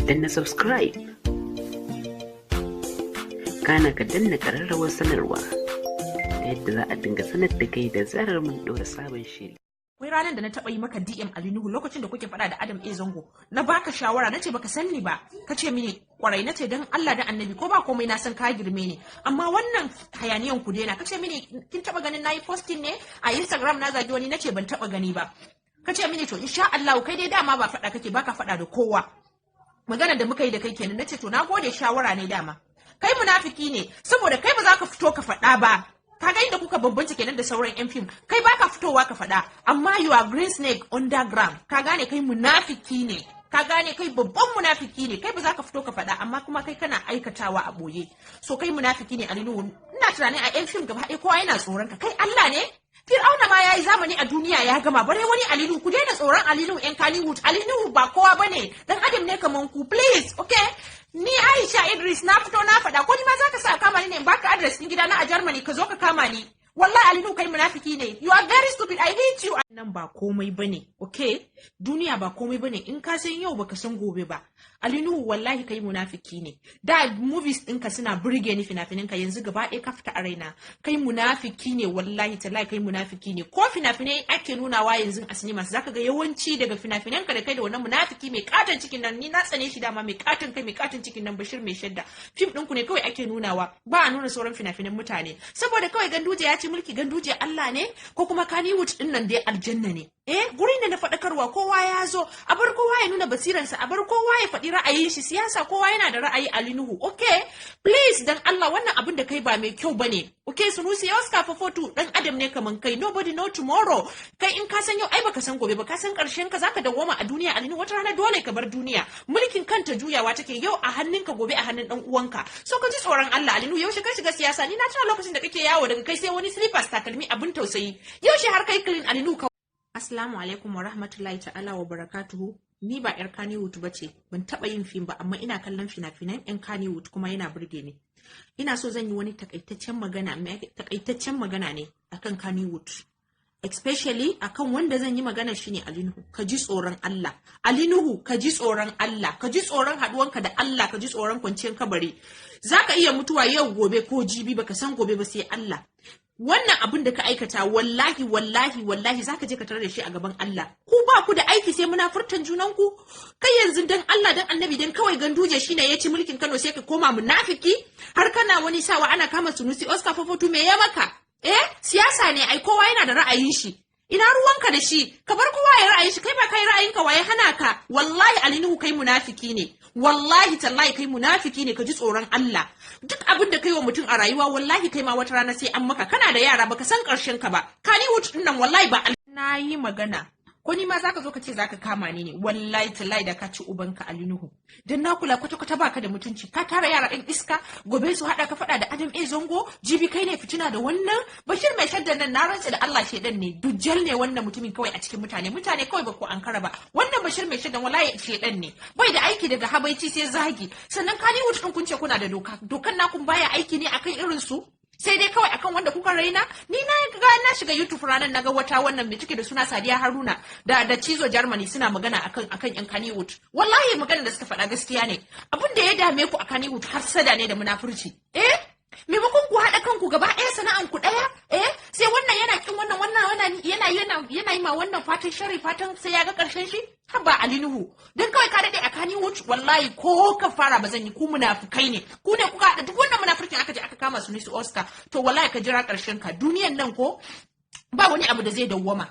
danna subscribe, kana ka danna ƙararrawar sanarwa ta yadda za a dinga sanar da kai da zarar mun ɗora sabon shiri. Wai ranar da na taɓa yi maka DM Ali Nuhu lokacin da kuke faɗa da Adam A Zango, na baka shawara nace baka san ni ba, kace mini kwarai nace dan Allah da Annabi ko ba komai na san ka girme ni, amma wannan hayaniyan ku daina. Kace mini kin taɓa ganin nayi posting ne a Instagram na zagi wani, nace ban taɓa gani ba. Kace mini to insha Allah kai dai dama ba faɗa kake, baka faɗa da kowa. Magana da muka yi da kai kenan, nace to nagode, shawara ne dama. Kai munafiki ne saboda kai ba za ka fito ka faɗa ba. Kaga inda kuka bambanta kenan da sauran yan fim, kai baka fitowa ka faɗa, amma you are green snake underground. Ka gane kai munafiki ne, ka gane kai babban munafiki ne, kai ba za ka fito ka faɗa amma kuma kai kana aikatawa a boye. So kai munafiki ne Ali Nuhu. Ina tunanin a yan fim gaba ɗaya kowa yana tsoron ka, kai Allah ne. Fir'auna ma yayi zamani a duniya ya gama, bare wani Ali Nuhu. Ku daina tsoron Ali Nuhu yan Kannywood. Ali Nuhu ba kowa bane, dan adam ne kaman ku, please, okay? Ni Aisha Idris na fito na faɗa, ko ni ma zaka sa kama ni ne in baka address din gida na a Germany ka zo ka kama ni. Wallahi Ali Nuhu kai munafiki ne. You are very stupid. I hate you. Nan ba komai bane, okay? Duniya ba komai bane. In ka san yau baka san gobe ba. Ali Nuhu wallahi kai munafiki ne. Da movies ɗinka suna burge ni, fina-finan ka yanzu gaba ɗaya ka fita a raina. Kai munafiki ne, wallahi tallahi kai munafiki ne. Ko fina-finai ake nunawa yanzu a cinemas zaka ga yawanci daga fina-finan ka da kai da wannan munafiki mai katon cikin nan, ni na tsane shi dama, mai katon kai mai katon cikin nan, Bashir mai shadda. Fim ɗinku ne kawai ake nunawa, ba a nuna sauran fina-finan mutane. Saboda kawai Ganduje ya ci mulki, Ganduje Allah ne, ko kuma Kannywood ɗin nan dai aljanna ne. Gurin da na faɗakarwa kowa ya zo, a bar kowa ya nuna basiransa, a bar kowa ya faɗi ra'ayin shi. Siyasa kowa yana da ra'ayi. Ali Nuhu, okay? Please dan Allah, wannan abin da kai ba mai kyau bane. Okay, Sunusi Oscar Fofotu dan adam ne kaman kai, nobody know tomorrow. Kai in ka san yau ai baka san gobe ba, ka san karshen ka zaka dawwama a duniya. Ali Nuhu, wata rana dole ka bar duniya. Mulkin kanta juyawa take, yau a hannunka gobe a hannun dan uwanka. So ka ji tsoron Allah. Ali Nuhu, yaushe ka shiga siyasa? Ni na tuna lokacin da kake yawo daga kai sai wani slippers takalmi abin tausayi. Yaushe har kai clean Ali Nuhu? Assalamu alaikum wa rahmatullahi ta'ala wa barakatuhu. Ni ba yar Kannywood bace, ban taba yin fim ba, amma ina kallon fina-finan yan Kannywood kuma yana burge ni. Ina so zan yi wani takaitaccen magana ne akan Kannywood. Especially akan wanda zan yi magana shine Ali Nuhu. Ka ji tsoron Allah. Ali Nuhu, ka ji tsoron Allah. Ka ji tsoron haduwanka da Allah, ka ji tsoron kwanciyar kabari. Zaka iya mutuwa yau gobe ko jibi, baka san gobe ba sai Allah. Wannan abin da ka aikata wallahi zaka je ka tarar da shi a gaban Allah. Ku ba ku da aiki sai munafurtan junanku. Kai yanzu dan Allah dan Annabi dan kawai Ganduje shine ya ci mulkin Kano sai ka koma munafiki, har kana wani sawa ana kama Sunusi Oscar Fofotu, me ya maka? Siyasa ne ai, kowa yana da ra'ayin shi. Ina ruwanka da shi? Ka bar kowa ya ra'ayin shi, kai ba kai ra'ayinka waye hana ka? Wallahi Ali Nuhu kai munafiki ne. Wallahi tallahi kai munafiki ne, ka ji tsoron Allah. Duk abin da kai wa mutum a rayuwa wallahi kai ma wata rana sai an maka. Kana da yara baka san karshen ka ba. Kannywood din nan wallahi ba na yi magana. Ko ni ma zaka zo ka ce zaka kama ni ne? Wallahi tallahi da ka ci ubanka Ali Nuhu. Dan na kula kwata baka da mutunci. Ka tara yara ɗin iska, gobe su hada ka fada da Adam A Zango, jibi kai ne fitina da wannan. Bashir mai shaddan nan na rantsa da Allah shedan ne, dujjal ne wannan mutumin kawai a cikin mutane kawai ba ku ankara ba. Wannan Bashir mai shaddan wallahi shedan ne. Bai da aiki daga habaici sai zagi. Sannan Kannywood din kun ce kuna da doka. Dokan nakun baya aiki ne akan irin su. Sai dai kawai akan wanda kuka raina. Ni na shiga YouTube ranar naga wata wannan mai take da suna Sadiya Haruna da Cizo Germany suna magana akan yan Kannywood. Wallahi magana da suka faɗa gaskiya ne. Abin da ya dame ku a Kannywood har sada ne da munafurci. Maimakon ku haɗa kanku gaba ɗaya sana'an ku ɗaya, sai wannan yana kin wannan yana yi ma wannan fatan sharri, fatan sai ya ga ƙarshen shi. Haba Ali Nuhu, dan kawai ka daɗe a Kannywood, wallahi ko ka fara ba zan yi. Ku munafukai ne, ku ne kuka haɗa duk wannan munafurcin aka je aka kama su Oscar. To wallahi ka jira ƙarshen ka. Duniyan nan ko ba wani abu da zai dawwama.